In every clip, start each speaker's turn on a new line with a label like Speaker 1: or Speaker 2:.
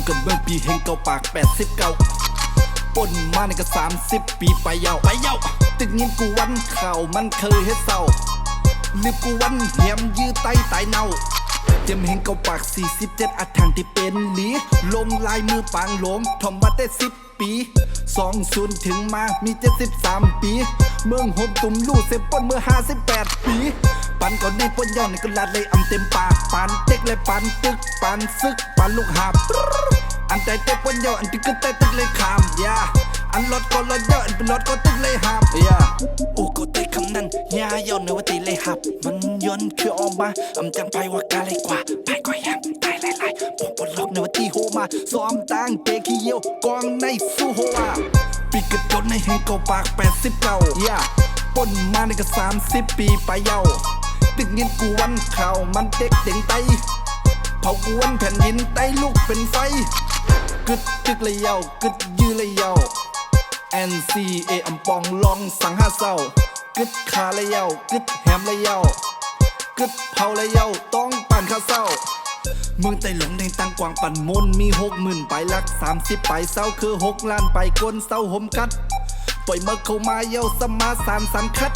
Speaker 1: กันเมืองปีเฮงเก่าปาก89ป่นมาในก็30 ปีไปเยาตึกยินกูวันข่าวมันเคยเฮ็ดเศร้าลืบกูวันเหียมยื้อไตตายเน่าเจมเฮงเก่าปาก47อัดทางที่เป็นหลีลงลายมือปางหลงทอมวัดได้10 ปี20ถึงมามี73 ปีเมืองโฮมตุ่มลู่เซปป้นเมื่อ58 ปีปันก่อนในป้นเย้าในกลาดเลยอำเต็มปากปานเต็กเลยปานตึกปานซึกปานลูกหาบอันใจเต็กป้นเย้าอันตึกก็แต่ตึกเลยขามอันรถก็รถเยอะอันเป็นรถก็ตึกเลยหาบอูก็เตะคำนั้นยาย้อนในว่าตีเลยหับมันย้อนคือออกมาอำจังไปว่ากาเลยกว่าไปก็ยังตายหลายผมปลดล็อกในว่าที่โฮมาซ้อมตั้งเตะขี้เยี่ยวกองในสู้โฮวาปีกระโดดในเฮงเก่าปาก89ป่นมาในก็30 ปีไปเยาตึกเงินกูวันข่าวมันเด็กเด่งไตเผากวนแผ่นดินไตลูกเป็นไฟกึดตึกเลยเยากึดยื้อเลยเยาNCA อำปองลองสังหาเศร้ากึดขาเลยเยากึดแหมเลยเยากึดเผาเลยเยาต้องปั่นข้าเศร้าเมืองไต้หลงในตังกวางปั่นมนมี60,000ไปลัก30ไปเศร้าคือ6 ล้านไปก้นเศร้าห่มกัดปล่อยเมื่อเข้ามาเยาสมาสารสันคัด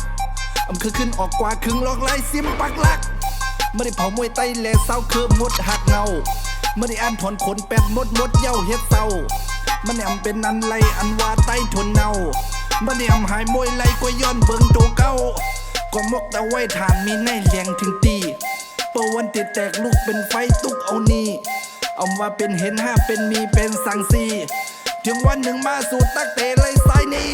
Speaker 1: อำคือขึ้นออกกว่าครึ่งลอกไล่ซิมปักลักไม่ได้เผามวยไต้แหล่เศร้าคือมดหักเงาไม่ได้อ่านถอนขนแปดมดเย้าเฮ็ดเศร้ามันแอมเป็นอันไรอันว่าไต้ทนเนามันแอมหายมวยไรก็ย้อนเบิ่งโตเก้าก็มกตะไว้ฐานมีในแหลงถึงตีเปิดวันติดแตกลูกเป็นไฟตุกเอานี่เอาว่าเป็นเห็น5เป็นมีเป็นสังสีถึงวันหนึ่งมาสู่ตักเตะเลยสายนี้